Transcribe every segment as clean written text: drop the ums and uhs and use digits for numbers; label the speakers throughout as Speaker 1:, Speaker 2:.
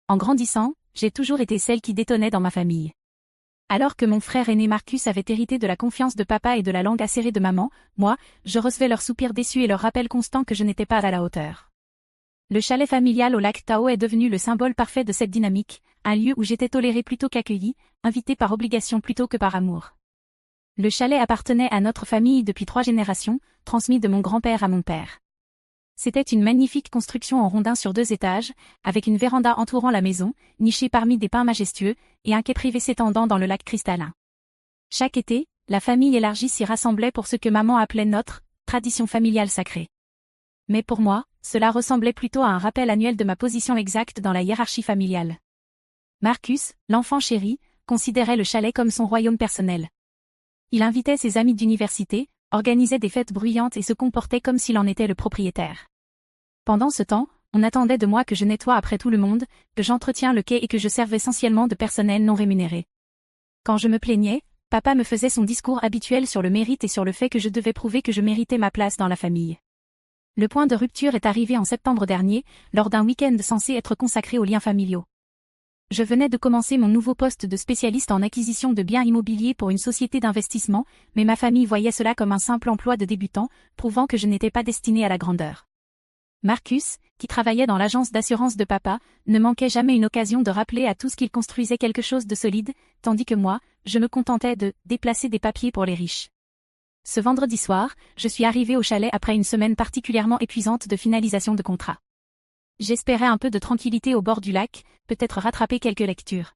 Speaker 1: En grandissant, j'ai toujours été celle qui détonnait dans ma famille. Alors que mon frère aîné Marcus avait hérité de la confiance de papa et de la langue acérée de maman, moi, je recevais leurs soupirs déçus et leurs rappels constants que je n'étais pas à la hauteur. Le chalet familial au lac Tao est devenu le symbole parfait de cette dynamique, un lieu où j'étais tolérée plutôt qu'accueillie, invitée par obligation plutôt que par amour. Le chalet appartenait à notre famille depuis 3 générations, transmis de mon grand-père à mon père. C'était une magnifique construction en rondin sur 2 étages, avec une véranda entourant la maison, nichée parmi des pins majestueux, et un quai privé s'étendant dans le lac cristallin. Chaque été, la famille élargie s'y rassemblait pour ce que maman appelait notre tradition familiale sacrée. Mais pour moi, cela ressemblait plutôt à un rappel annuel de ma position exacte dans la hiérarchie familiale. Marcus, l'enfant chéri, considérait le chalet comme son royaume personnel. Il invitait ses amis d'université, organisait des fêtes bruyantes et se comportait comme s'il en était le propriétaire. Pendant ce temps, on attendait de moi que je nettoie après tout le monde, que j'entretiens le quai et que je serve essentiellement de personnel non rémunéré. Quand je me plaignais, papa me faisait son discours habituel sur le mérite et sur le fait que je devais prouver que je méritais ma place dans la famille. Le point de rupture est arrivé en septembre dernier, lors d'un week-end censé être consacré aux liens familiaux. Je venais de commencer mon nouveau poste de spécialiste en acquisition de biens immobiliers pour une société d'investissement, mais ma famille voyait cela comme un simple emploi de débutant, prouvant que je n'étais pas destinée à la grandeur. Marcus, qui travaillait dans l'agence d'assurance de papa, ne manquait jamais une occasion de rappeler à tous qu'il construisait quelque chose de solide, tandis que moi, je me contentais de déplacer des papiers pour les riches. Ce vendredi soir, je suis arrivée au chalet après une semaine particulièrement épuisante de finalisation de contrat. J'espérais un peu de tranquillité au bord du lac, peut-être rattraper quelques lectures.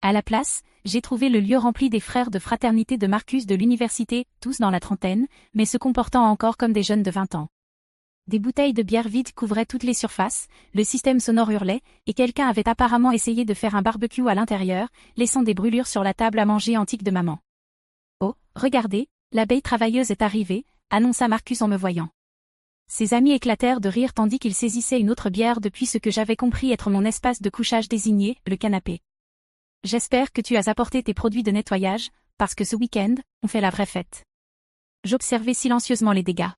Speaker 1: À la place, j'ai trouvé le lieu rempli des frères de fraternité de Marcus de l'université, tous dans la trentaine, mais se comportant encore comme des jeunes de 20 ans. Des bouteilles de bière vides couvraient toutes les surfaces, le système sonore hurlait, et quelqu'un avait apparemment essayé de faire un barbecue à l'intérieur, laissant des brûlures sur la table à manger antique de maman. Oh, regardez, l'abeille travailleuse est arrivée, annonça Marcus en me voyant. Ses amis éclatèrent de rire tandis qu'il saisissait une autre bière depuis ce que j'avais compris être mon espace de couchage désigné, le canapé. J'espère que tu as apporté tes produits de nettoyage, parce que ce week-end, on fait la vraie fête. J'observais silencieusement les dégâts.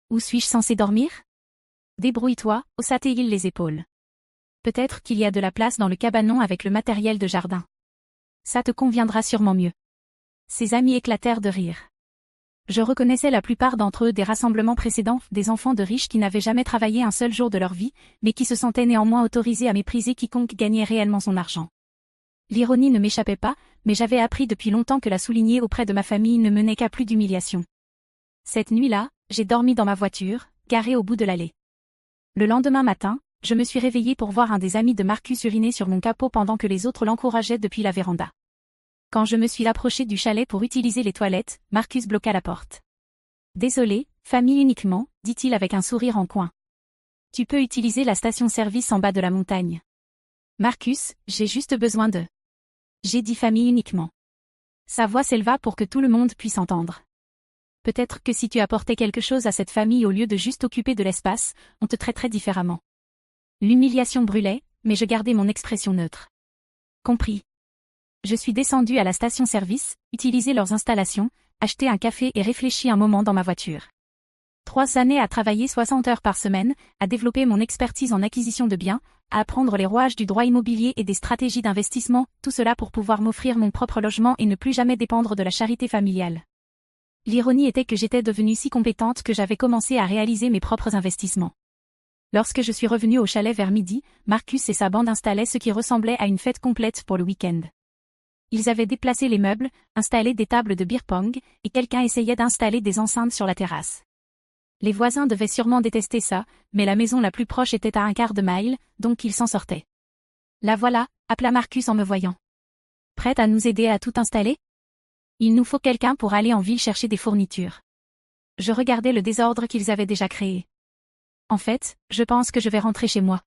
Speaker 1: Où suis-je censé dormir? Débrouille-toi, haussa-t-il les épaules. Peut-être qu'il y a de la place dans le cabanon avec le matériel de jardin. Ça te conviendra sûrement mieux. Ses amis éclatèrent de rire. Je reconnaissais la plupart d'entre eux des rassemblements précédents, des enfants de riches qui n'avaient jamais travaillé un seul jour de leur vie, mais qui se sentaient néanmoins autorisés à mépriser quiconque gagnait réellement son argent. L'ironie ne m'échappait pas, mais j'avais appris depuis longtemps que la souligner auprès de ma famille ne menait qu'à plus d'humiliation. Cette nuit-là, j'ai dormi dans ma voiture, garée au bout de l'allée. Le lendemain matin, je me suis réveillée pour voir un des amis de Marcus uriner sur mon capot pendant que les autres l'encourageaient depuis la véranda. Quand je me suis approchée du chalet pour utiliser les toilettes, Marcus bloqua la porte. Désolé, famille uniquement, dit-il avec un sourire en coin. Tu peux utiliser la station-service en bas de la montagne. Marcus, j'ai juste besoin de... J'ai dit famille uniquement. Sa voix s'éleva pour que tout le monde puisse entendre. Peut-être que si tu apportais quelque chose à cette famille au lieu de juste occuper de l'espace, on te traiterait différemment. L'humiliation brûlait, mais je gardais mon expression neutre. Compris. Je suis descendue à la station-service, utilisé leurs installations, acheté un café et réfléchi un moment dans ma voiture. 3 années à travailler 60 heures par semaine, à développer mon expertise en acquisition de biens, à apprendre les rouages du droit immobilier et des stratégies d'investissement, tout cela pour pouvoir m'offrir mon propre logement et ne plus jamais dépendre de la charité familiale. L'ironie était que j'étais devenue si compétente que j'avais commencé à réaliser mes propres investissements. Lorsque je suis revenue au chalet vers midi, Marcus et sa bande installaient ce qui ressemblait à une fête complète pour le week-end. Ils avaient déplacé les meubles, installé des tables de beer pong, et quelqu'un essayait d'installer des enceintes sur la terrasse. Les voisins devaient sûrement détester ça, mais la maison la plus proche était à un quart de mile, donc ils s'en sortaient. La voilà, appela Marcus en me voyant. Prête à nous aider à tout installer? Il nous faut quelqu'un pour aller en ville chercher des fournitures. Je regardais le désordre qu'ils avaient déjà créé. En fait, je pense que je vais rentrer chez moi.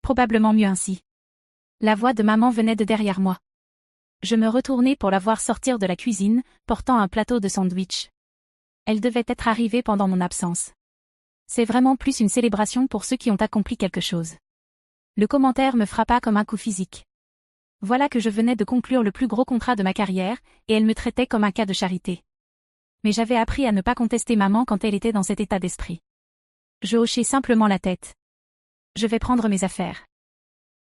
Speaker 1: Probablement mieux ainsi. La voix de maman venait de derrière moi. Je me retournai pour la voir sortir de la cuisine, portant un plateau de sandwich. Elle devait être arrivée pendant mon absence. C'est vraiment plus une célébration pour ceux qui ont accompli quelque chose. Le commentaire me frappa comme un coup physique. Voilà que je venais de conclure le plus gros contrat de ma carrière, et elle me traitait comme un cas de charité. Mais j'avais appris à ne pas contester maman quand elle était dans cet état d'esprit. Je hochai simplement la tête. Je vais prendre mes affaires.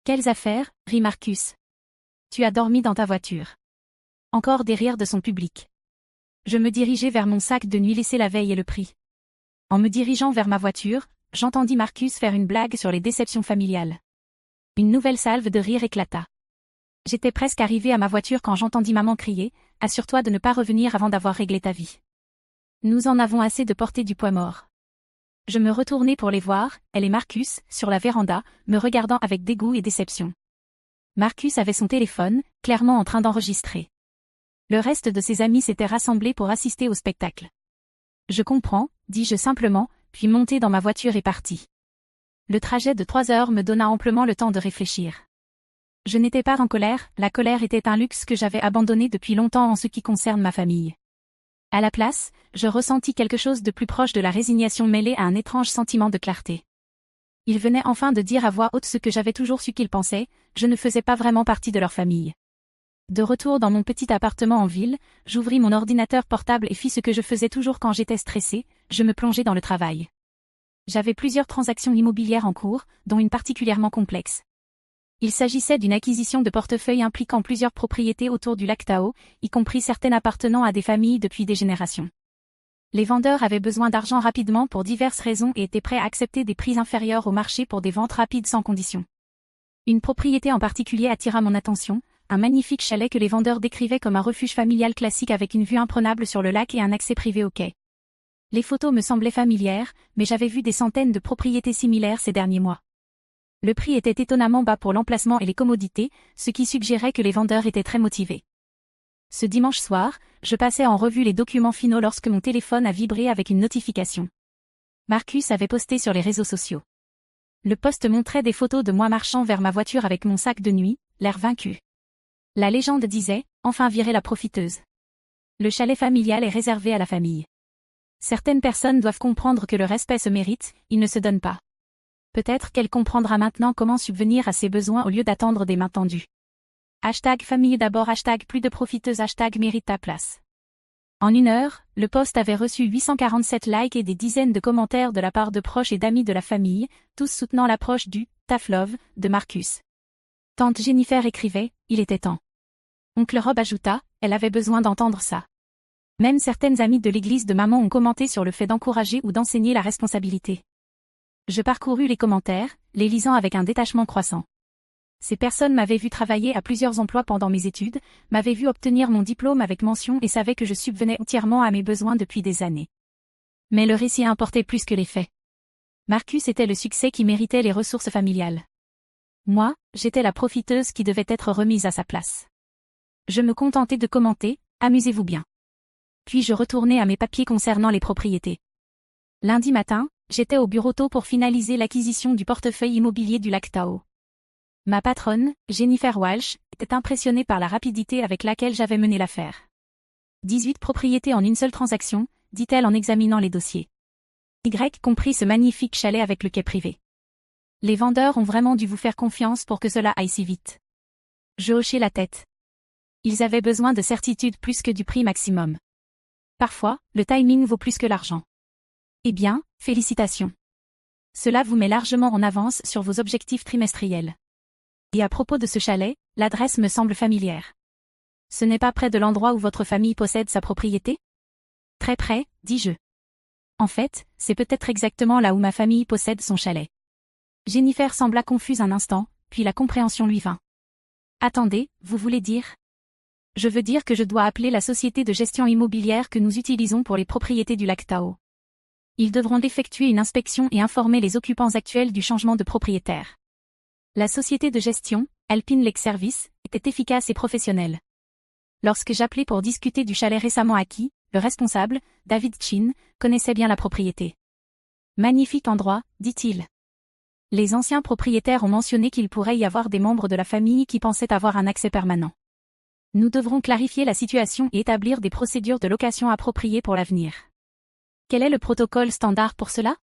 Speaker 1: Quelles affaires, rit Marcus. Tu as dormi dans ta voiture. Encore des rires de son public. Je me dirigeai vers mon sac de nuit laissé la veille et le pris. En me dirigeant vers ma voiture, j'entendis Marcus faire une blague sur les déceptions familiales. Une nouvelle salve de rire éclata. J'étais presque arrivée à ma voiture quand j'entendis maman crier « Assure-toi de ne pas revenir avant d'avoir réglé ta vie. Nous en avons assez de porter du poids mort. » Je me retournai pour les voir, elle et Marcus, sur la véranda, me regardant avec dégoût et déception. Marcus avait son téléphone, clairement en train d'enregistrer. Le reste de ses amis s'étaient rassemblés pour assister au spectacle. Je comprends, dis-je simplement, puis montai dans ma voiture et partis. Le trajet de 3 heures me donna amplement le temps de réfléchir. Je n'étais pas en colère, la colère était un luxe que j'avais abandonné depuis longtemps en ce qui concerne ma famille. À la place, je ressentis quelque chose de plus proche de la résignation mêlée à un étrange sentiment de clarté. Il venait enfin de dire à voix haute ce que j'avais toujours su qu'ils pensaient, je ne faisais pas vraiment partie de leur famille. De retour dans mon petit appartement en ville, j'ouvris mon ordinateur portable et fis ce que je faisais toujours quand j'étais stressée, je me plongeais dans le travail. J'avais plusieurs transactions immobilières en cours, dont une particulièrement complexe. Il s'agissait d'une acquisition de portefeuille impliquant plusieurs propriétés autour du lac Tao, y compris certaines appartenant à des familles depuis des générations. Les vendeurs avaient besoin d'argent rapidement pour diverses raisons et étaient prêts à accepter des prix inférieurs au marché pour des ventes rapides sans condition. Une propriété en particulier attira mon attention, un magnifique chalet que les vendeurs décrivaient comme un refuge familial classique avec une vue imprenable sur le lac et un accès privé au quai. Les photos me semblaient familières, mais j'avais vu des centaines de propriétés similaires ces derniers mois. Le prix était étonnamment bas pour l'emplacement et les commodités, ce qui suggérait que les vendeurs étaient très motivés. Ce dimanche soir, je passais en revue les documents finaux lorsque mon téléphone a vibré avec une notification. Marcus avait posté sur les réseaux sociaux. Le post montrait des photos de moi marchant vers ma voiture avec mon sac de nuit, l'air vaincu. La légende disait « Enfin virée la profiteuse ». Le chalet familial est réservé à la famille. Certaines personnes doivent comprendre que le respect se mérite, il ne se donne pas. Peut-être qu'elle comprendra maintenant comment subvenir à ses besoins au lieu d'attendre des mains tendues. #famille d'abord, #plus de profiteuse, #mérite ta place. En 1 heure, le post avait reçu 847 likes et des dizaines de commentaires de la part de proches et d'amis de la famille, tous soutenant l'approche du « Tough Love » de Marcus. Tante Jennifer écrivait « Il était temps ». Oncle Rob ajouta « Elle avait besoin d'entendre ça ». Même certaines amies de l'église de maman ont commenté sur le fait d'encourager ou d'enseigner la responsabilité. Je parcourus les commentaires, les lisant avec un détachement croissant. Ces personnes m'avaient vu travailler à plusieurs emplois pendant mes études, m'avaient vu obtenir mon diplôme avec mention et savaient que je subvenais entièrement à mes besoins depuis des années. Mais le récit importait plus que les faits. Marcus était le succès qui méritait les ressources familiales. Moi, j'étais la profiteuse qui devait être remise à sa place. Je me contentais de commenter « Amusez-vous bien ». Puis je retournai à mes papiers concernant les propriétés. Lundi matin, j'étais au bureau tôt pour finaliser l'acquisition du portefeuille immobilier du lac Tao. Ma patronne, Jennifer Walsh, était impressionnée par la rapidité avec laquelle j'avais mené l'affaire. 18 propriétés en une seule transaction, dit-elle en examinant les dossiers. Y compris ce magnifique chalet avec le quai privé. Les vendeurs ont vraiment dû vous faire confiance pour que cela aille si vite. Je hochai la tête. Ils avaient besoin de certitude plus que du prix maximum. Parfois, le timing vaut plus que l'argent. Eh bien, félicitations. Cela vous met largement en avance sur vos objectifs trimestriels. Et à propos de ce chalet, l'adresse me semble familière. Ce n'est pas près de l'endroit où votre famille possède sa propriété ? Très près, dis-je. En fait, c'est peut-être exactement là où ma famille possède son chalet. Jennifer sembla confuse un instant, puis la compréhension lui vint. Attendez, vous voulez dire ? Je veux dire que je dois appeler la société de gestion immobilière que nous utilisons pour les propriétés du lac Tao. Ils devront effectuer une inspection et informer les occupants actuels du changement de propriétaire. La société de gestion, Alpine Lake Service, était efficace et professionnelle. Lorsque j'appelai pour discuter du chalet récemment acquis, le responsable, David Chin, connaissait bien la propriété. Magnifique endroit, dit-il. Les anciens propriétaires ont mentionné qu'il pourrait y avoir des membres de la famille qui pensaient avoir un accès permanent. Nous devrons clarifier la situation et établir des procédures de location appropriées pour l'avenir. Quel est le protocole standard pour cela ?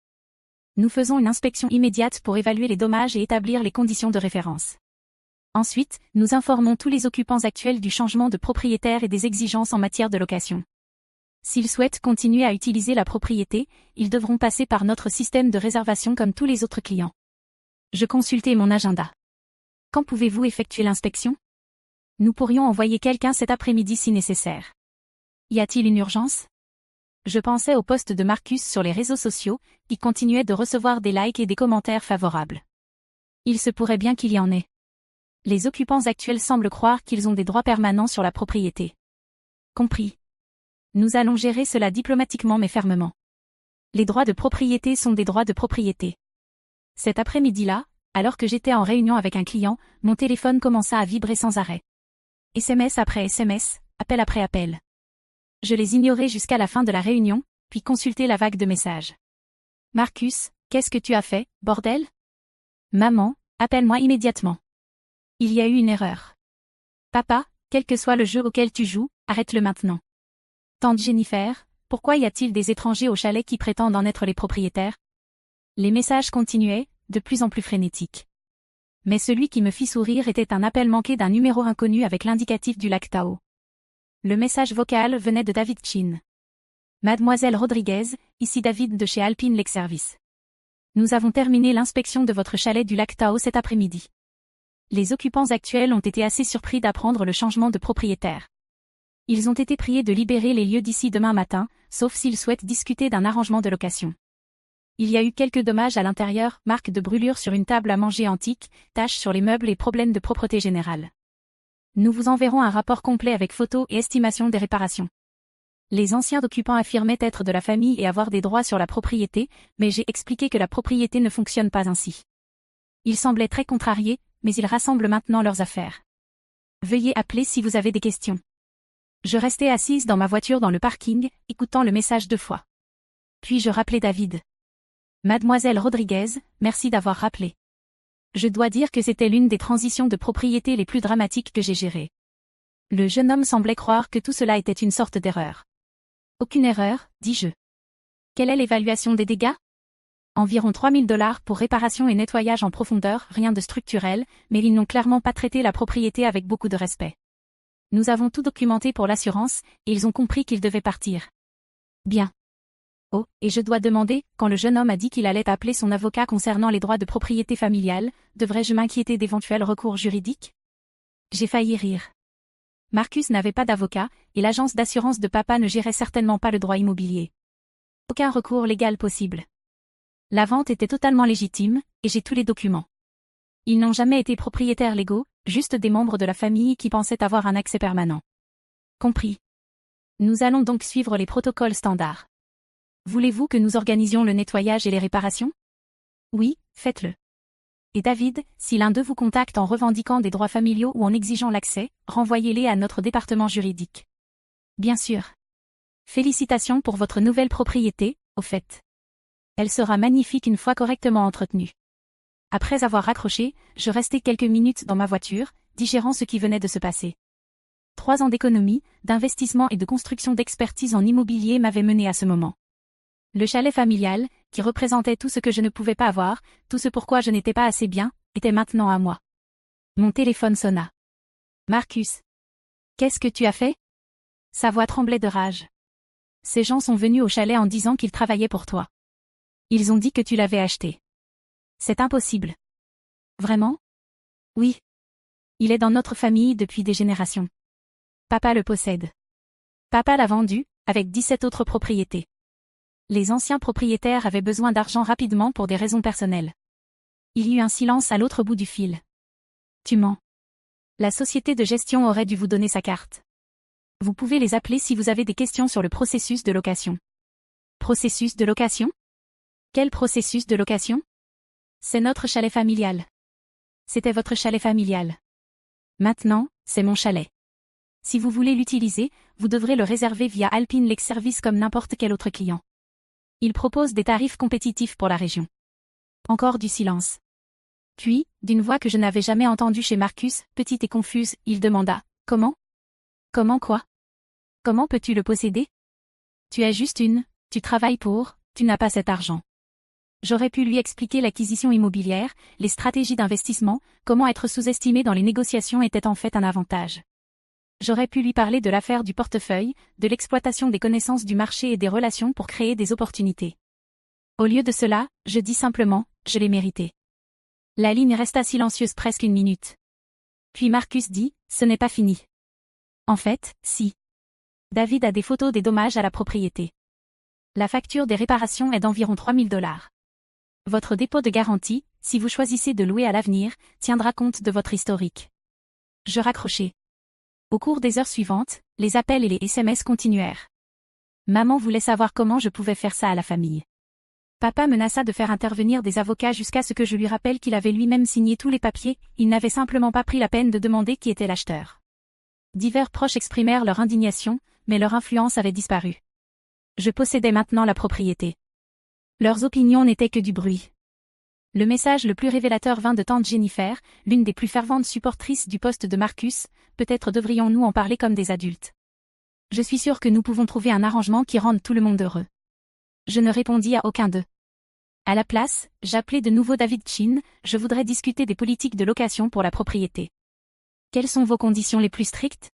Speaker 1: Nous faisons une inspection immédiate pour évaluer les dommages et établir les conditions de référence. Ensuite, nous informons tous les occupants actuels du changement de propriétaire et des exigences en matière de location. S'ils souhaitent continuer à utiliser la propriété, ils devront passer par notre système de réservation comme tous les autres clients. Je consultai mon agenda. Quand pouvez-vous effectuer l'inspection? Nous pourrions envoyer quelqu'un cet après-midi si nécessaire. Y a-t-il une urgence? Je pensais au post de Marcus sur les réseaux sociaux, qui continuait de recevoir des likes et des commentaires favorables. Il se pourrait bien qu'il y en ait. Les occupants actuels semblent croire qu'ils ont des droits permanents sur la propriété. Compris. Nous allons gérer cela diplomatiquement mais fermement. Les droits de propriété sont des droits de propriété. Cet après-midi-là, alors que j'étais en réunion avec un client, mon téléphone commença à vibrer sans arrêt. SMS après SMS, appel après appel. Je les ignorais jusqu'à la fin de la réunion, puis consultai la vague de messages. Marcus, qu'est-ce que tu as fait, bordel? Maman, appelle-moi immédiatement. Il y a eu une erreur. Papa, quel que soit le jeu auquel tu joues, arrête-le maintenant. Tante Jennifer, pourquoi y a-t-il des étrangers au chalet qui prétendent en être les propriétaires? Les messages continuaient, de plus en plus frénétiques. Mais celui qui me fit sourire était un appel manqué d'un numéro inconnu avec l'indicatif du lac Tao. Le message vocal venait de David Chin. Mademoiselle Rodriguez, ici David de chez Alpine Lake Service. Nous avons terminé l'inspection de votre chalet du lac Tao cet après-midi. Les occupants actuels ont été assez surpris d'apprendre le changement de propriétaire. Ils ont été priés de libérer les lieux d'ici demain matin, sauf s'ils souhaitent discuter d'un arrangement de location. Il y a eu quelques dommages à l'intérieur, marques de brûlures sur une table à manger antique, taches sur les meubles et problèmes de propreté générale. Nous vous enverrons un rapport complet avec photos et estimation des réparations. Les anciens occupants affirmaient être de la famille et avoir des droits sur la propriété, mais j'ai expliqué que la propriété ne fonctionne pas ainsi. Ils semblaient très contrariés, mais ils rassemblent maintenant leurs affaires. Veuillez appeler si vous avez des questions. Je restais assise dans ma voiture dans le parking, écoutant le message 2 fois. Puis je rappelai David. Mademoiselle Rodriguez, merci d'avoir rappelé. Je dois dire que c'était l'une des transitions de propriété les plus dramatiques que j'ai gérées. Le jeune homme semblait croire que tout cela était une sorte d'erreur. Aucune erreur, dis-je. Quelle est l'évaluation des dégâts? Environ 3 000 $ pour réparation et nettoyage en profondeur, rien de structurel, mais ils n'ont clairement pas traité la propriété avec beaucoup de respect. Nous avons tout documenté pour l'assurance, et ils ont compris qu'ils devaient partir. Bien. Oh, et je dois demander, quand le jeune homme a dit qu'il allait appeler son avocat concernant les droits de propriété familiale, devrais-je m'inquiéter d'éventuels recours juridiques? J'ai failli rire. Marcus n'avait pas d'avocat, et l'agence d'assurance de papa ne gérait certainement pas le droit immobilier. Aucun recours légal possible. La vente était totalement légitime, et j'ai tous les documents. Ils n'ont jamais été propriétaires légaux, juste des membres de la famille qui pensaient avoir un accès permanent. Compris. Nous allons donc suivre les protocoles standards. Voulez-vous que nous organisions le nettoyage et les réparations? Oui, faites-le. Et David, si l'un d'eux vous contacte en revendiquant des droits familiaux ou en exigeant l'accès, renvoyez-les à notre département juridique. Bien sûr. Félicitations pour votre nouvelle propriété, au fait. Elle sera magnifique une fois correctement entretenue. Après avoir raccroché, je restai quelques minutes dans ma voiture, digérant ce qui venait de se passer. 3 ans d'économie, d'investissement et de construction d'expertise en immobilier m'avaient mené à ce moment. Le chalet familial, qui représentait tout ce que je ne pouvais pas avoir, tout ce pourquoi je n'étais pas assez bien, était maintenant à moi. Mon téléphone sonna. Marcus. Qu'est-ce que tu as fait? Sa voix tremblait de rage. Ces gens sont venus au chalet en disant qu'ils travaillaient pour toi. Ils ont dit que tu l'avais acheté. C'est impossible. Vraiment? Oui. Il est dans notre famille depuis des générations. Papa le possède. Papa l'a vendu, avec 17 autres propriétés. Les anciens propriétaires avaient besoin d'argent rapidement pour des raisons personnelles. Il y eut un silence à l'autre bout du fil. Tu mens. La société de gestion aurait dû vous donner sa carte. Vous pouvez les appeler si vous avez des questions sur le processus de location. Processus de location? Quel processus de location? C'est notre chalet familial. C'était votre chalet familial. Maintenant, c'est mon chalet. Si vous voulez l'utiliser, vous devrez le réserver via Alpine Lake Service comme n'importe quel autre client. Il propose des tarifs compétitifs pour la région. Encore du silence. Puis, d'une voix que je n'avais jamais entendue chez Marcus, petite et confuse, il demanda, « Comment? Comment quoi? Comment peux-tu le posséder? Tu es juste tu travailles pour, tu n'as pas cet argent. » J'aurais pu lui expliquer l'acquisition immobilière, les stratégies d'investissement, comment être sous-estimé dans les négociations était en fait un avantage. J'aurais pu lui parler de l'affaire du portefeuille, de l'exploitation des connaissances du marché et des relations pour créer des opportunités. Au lieu de cela, je dis simplement, je l'ai mérité. La ligne resta silencieuse presque 1 minute. Puis Marcus dit, ce n'est pas fini. En fait, si. David a des photos des dommages à la propriété. La facture des réparations est d'environ $3 000. Votre dépôt de garantie, si vous choisissez de louer à l'avenir, tiendra compte de votre historique. Je raccrochai. Au cours des heures suivantes, les appels et les SMS continuèrent. Maman voulait savoir comment je pouvais faire ça à la famille. Papa menaça de faire intervenir des avocats jusqu'à ce que je lui rappelle qu'il avait lui-même signé tous les papiers, il n'avait simplement pas pris la peine de demander qui était l'acheteur. Divers proches exprimèrent leur indignation, mais leur influence avait disparu. Je possédais maintenant la propriété. Leurs opinions n'étaient que du bruit. Le message le plus révélateur vint de tante Jennifer, l'une des plus ferventes supportrices du poste de Marcus, peut-être devrions-nous en parler comme des adultes. Je suis sûre que nous pouvons trouver un arrangement qui rende tout le monde heureux. Je ne répondis à aucun d'eux. À la place, j'appelai de nouveau David Chin, je voudrais discuter des politiques de location pour la propriété. Quelles sont vos conditions les plus strictes?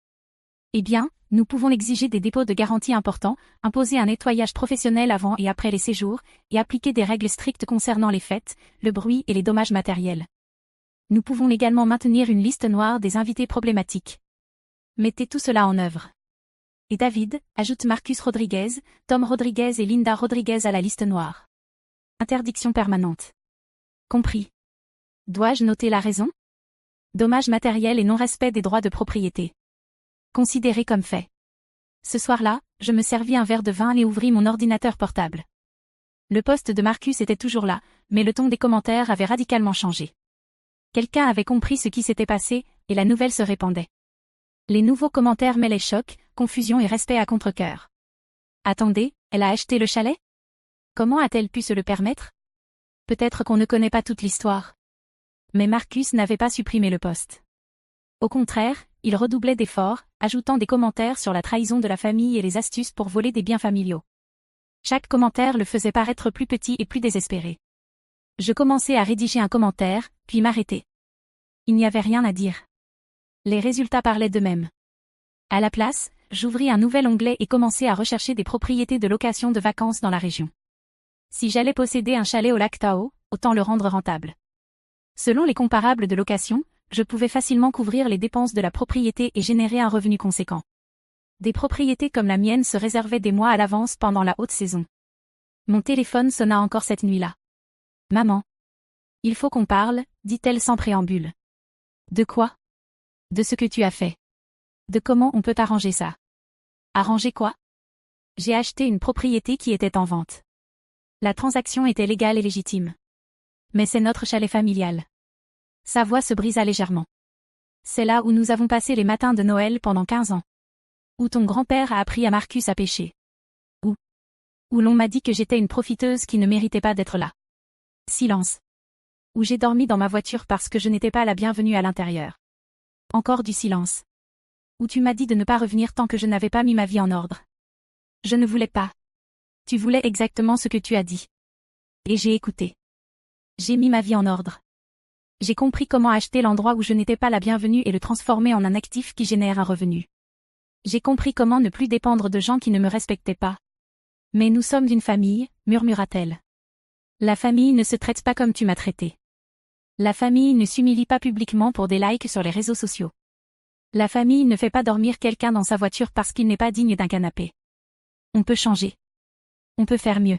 Speaker 1: Eh bien, nous pouvons exiger des dépôts de garantie importants, imposer un nettoyage professionnel avant et après les séjours, et appliquer des règles strictes concernant les fêtes, le bruit et les dommages matériels. Nous pouvons également maintenir une liste noire des invités problématiques. Mettez tout cela en œuvre. Et David, ajoute Marcus Rodriguez, Tom Rodriguez et Linda Rodriguez à la liste noire. Interdiction permanente. Compris. Dois-je noter la raison? Dommages matériels et non-respect des droits de propriété. Considéré comme fait. Ce soir-là, je me servis un verre de vin et ouvris mon ordinateur portable. Le poste de Marcus était toujours là, mais le ton des commentaires avait radicalement changé. Quelqu'un avait compris ce qui s'était passé, et la nouvelle se répandait. Les nouveaux commentaires mêlaient choc, confusion et respect à contre-cœur. Attendez, elle a acheté le chalet? Comment a-t-elle pu se le permettre? Peut-être qu'on ne connaît pas toute l'histoire. Mais Marcus n'avait pas supprimé le post. Au contraire, il redoublait d'efforts, ajoutant des commentaires sur la trahison de la famille et les astuces pour voler des biens familiaux. Chaque commentaire le faisait paraître plus petit et plus désespéré. Je commençai à rédiger un commentaire, puis m'arrêtai. Il n'y avait rien à dire. Les résultats parlaient d'eux-mêmes. À la place, j'ouvris un nouvel onglet et commençai à rechercher des propriétés de location de vacances dans la région. Si j'allais posséder un chalet au lac Tahoe, autant le rendre rentable. Selon les comparables de location, je pouvais facilement couvrir les dépenses de la propriété et générer un revenu conséquent. Des propriétés comme la mienne se réservaient des mois à l'avance pendant la haute saison. Mon téléphone sonna encore cette nuit-là. Maman. Il faut qu'on parle, dit-elle sans préambule. De quoi? De ce que tu as fait. De comment on peut arranger ça. Arranger quoi? J'ai acheté une propriété qui était en vente. La transaction était légale et légitime. Mais c'est notre chalet familial. Sa voix se brisa légèrement. C'est là où nous avons passé les matins de Noël pendant 15 ans. Où ton grand-père a appris à Marcus à pêcher. Où l'on m'a dit que j'étais une profiteuse qui ne méritait pas d'être là. Silence. Où j'ai dormi dans ma voiture parce que je n'étais pas la bienvenue à l'intérieur. Encore du silence. Où tu m'as dit de ne pas revenir tant que je n'avais pas mis ma vie en ordre. Je ne voulais pas. Tu voulais exactement ce que tu as dit. Et j'ai écouté. J'ai mis ma vie en ordre. J'ai compris comment acheter l'endroit où je n'étais pas la bienvenue et le transformer en un actif qui génère un revenu. J'ai compris comment ne plus dépendre de gens qui ne me respectaient pas. Mais nous sommes d'une famille, murmura-t-elle. La famille ne se traite pas comme tu m'as traité. La famille ne s'humilie pas publiquement pour des likes sur les réseaux sociaux. La famille ne fait pas dormir quelqu'un dans sa voiture parce qu'il n'est pas digne d'un canapé. On peut changer. On peut faire mieux.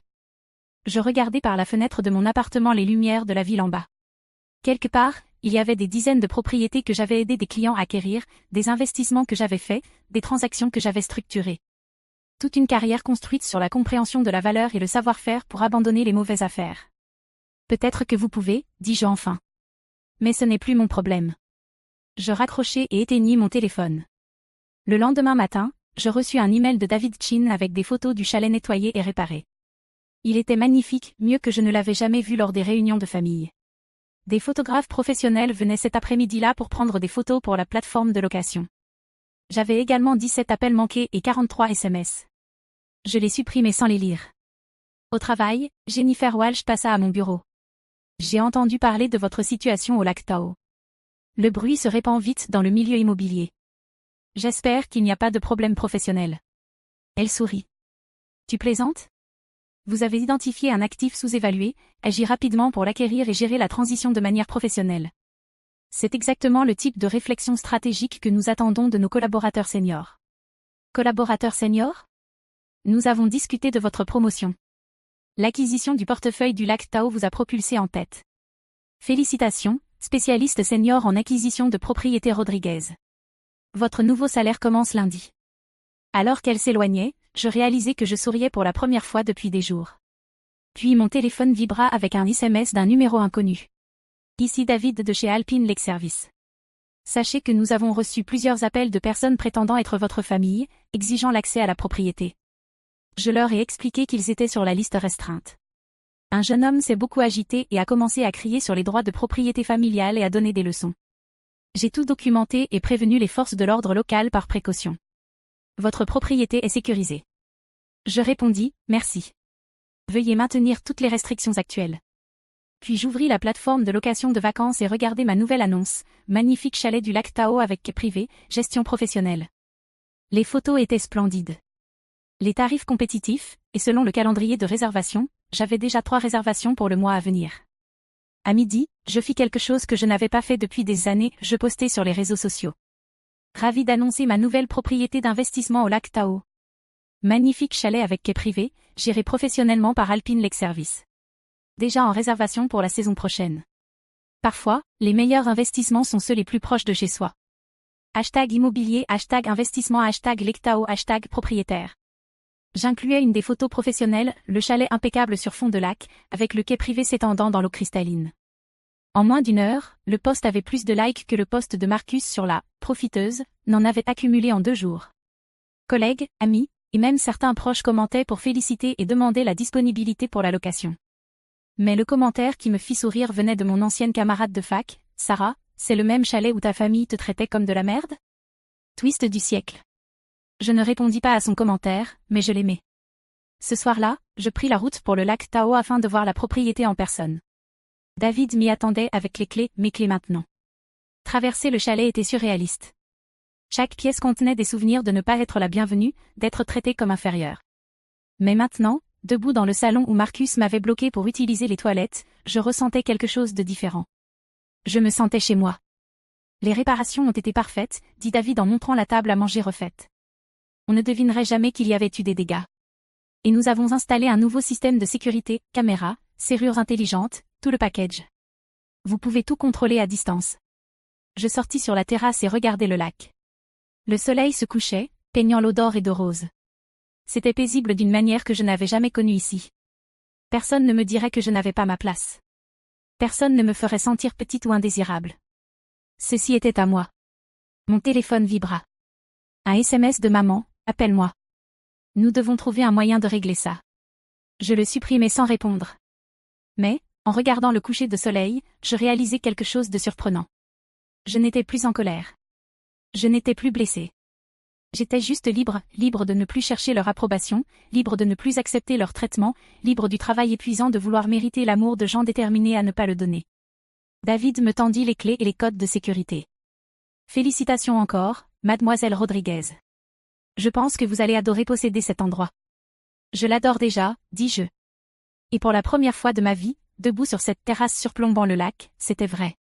Speaker 1: Je regardais par la fenêtre de mon appartement les lumières de la ville en bas. Quelque part, il y avait des dizaines de propriétés que j'avais aidé des clients à acquérir, des investissements que j'avais faits, des transactions que j'avais structurées. Toute une carrière construite sur la compréhension de la valeur et le savoir-faire pour abandonner les mauvaises affaires. Peut-être que vous pouvez, dis-je enfin. Mais ce n'est plus mon problème. Je raccrochai et éteignis mon téléphone. Le lendemain matin, je reçus un email de David Chin avec des photos du chalet nettoyé et réparé. Il était magnifique, mieux que je ne l'avais jamais vu lors des réunions de famille. Des photographes professionnels venaient cet après-midi-là pour prendre des photos pour la plateforme de location. J'avais également 17 appels manqués et 43 SMS. Je les supprimais sans les lire. Au travail, Jennifer Walsh passa à mon bureau. J'ai entendu parler de votre situation au lac Tahoe. Le bruit se répand vite dans le milieu immobilier. J'espère qu'il n'y a pas de problème professionnel. Elle sourit. Tu plaisantes? Vous avez identifié un actif sous-évalué, agis rapidement pour l'acquérir et gérer la transition de manière professionnelle. C'est exactement le type de réflexion stratégique que nous attendons de nos collaborateurs seniors. Collaborateurs seniors? Nous avons discuté de votre promotion. L'acquisition du portefeuille du lac Tao vous a propulsé en tête. Félicitations, spécialiste senior en acquisition de propriétés Rodriguez. Votre nouveau salaire commence lundi. Alors qu'elle s'éloignait, je réalisai que je souriais pour la première fois depuis des jours. Puis mon téléphone vibra avec un SMS d'un numéro inconnu. Ici David de chez Alpine Lake Service. Sachez que nous avons reçu plusieurs appels de personnes prétendant être votre famille, exigeant l'accès à la propriété. Je leur ai expliqué qu'ils étaient sur la liste restreinte. Un jeune homme s'est beaucoup agité et a commencé à crier sur les droits de propriété familiale et à donner des leçons. J'ai tout documenté et prévenu les forces de l'ordre locales par précaution. Votre propriété est sécurisée. Je répondis, merci. Veuillez maintenir toutes les restrictions actuelles. Puis j'ouvris la plateforme de location de vacances et regardai ma nouvelle annonce, magnifique chalet du lac Tao avec quai privé, gestion professionnelle. Les photos étaient splendides. Les tarifs compétitifs, et selon le calendrier de réservation, j'avais déjà 3 réservations pour le mois à venir. À midi, je fis quelque chose que je n'avais pas fait depuis des années, je postais sur les réseaux sociaux. Ravi d'annoncer ma nouvelle propriété d'investissement au lac Tao. Magnifique chalet avec quai privé, géré professionnellement par Alpine Lake Service. Déjà en réservation pour la saison prochaine. Parfois, les meilleurs investissements sont ceux les plus proches de chez soi. #immobilier, #investissement, #Lake Tao, #propriétaire. J'incluais une des photos professionnelles, le chalet impeccable sur fond de lac, avec le quai privé s'étendant dans l'eau cristalline. En moins d'une heure, le post avait plus de likes que le post de Marcus sur la « profiteuse » n'en avait accumulé en 2 jours. Collègues, amis, et même certains proches commentaient pour féliciter et demander la disponibilité pour la location. Mais le commentaire qui me fit sourire venait de mon ancienne camarade de fac, Sarah, c'est le même chalet où ta famille te traitait comme de la merde? Twist du siècle. Je ne répondis pas à son commentaire, mais je l'aimais. Ce soir-là, je pris la route pour le lac Tao afin de voir la propriété en personne. David m'y attendait avec les clés, mes clés maintenant. Traverser le chalet était surréaliste. Chaque pièce contenait des souvenirs de ne pas être la bienvenue, d'être traité comme inférieur. Mais maintenant, debout dans le salon où Marcus m'avait bloqué pour utiliser les toilettes, je ressentais quelque chose de différent. Je me sentais chez moi. Les réparations ont été parfaites, dit David en montrant la table à manger refaite. On ne devinerait jamais qu'il y avait eu des dégâts. Et nous avons installé un nouveau système de sécurité, caméras, serrures intelligentes, tout le package. Vous pouvez tout contrôler à distance. Je sortis sur la terrasse et regardai le lac. Le soleil se couchait, peignant l'eau d'or et de rose. C'était paisible d'une manière que je n'avais jamais connue ici. Personne ne me dirait que je n'avais pas ma place. Personne ne me ferait sentir petite ou indésirable. Ceci était à moi. Mon téléphone vibra. Un SMS de maman, appelle-moi. Nous devons trouver un moyen de régler ça. Je le supprimai sans répondre. Mais, en regardant le coucher de soleil, je réalisai quelque chose de surprenant. Je n'étais plus en colère. Je n'étais plus blessée. J'étais juste libre, libre de ne plus chercher leur approbation, libre de ne plus accepter leur traitement, libre du travail épuisant de vouloir mériter l'amour de gens déterminés à ne pas le donner. David me tendit les clés et les codes de sécurité. Félicitations encore, mademoiselle Rodriguez. Je pense que vous allez adorer posséder cet endroit. Je l'adore déjà, dis-je. Et pour la première fois de ma vie, debout sur cette terrasse surplombant le lac, c'était vrai.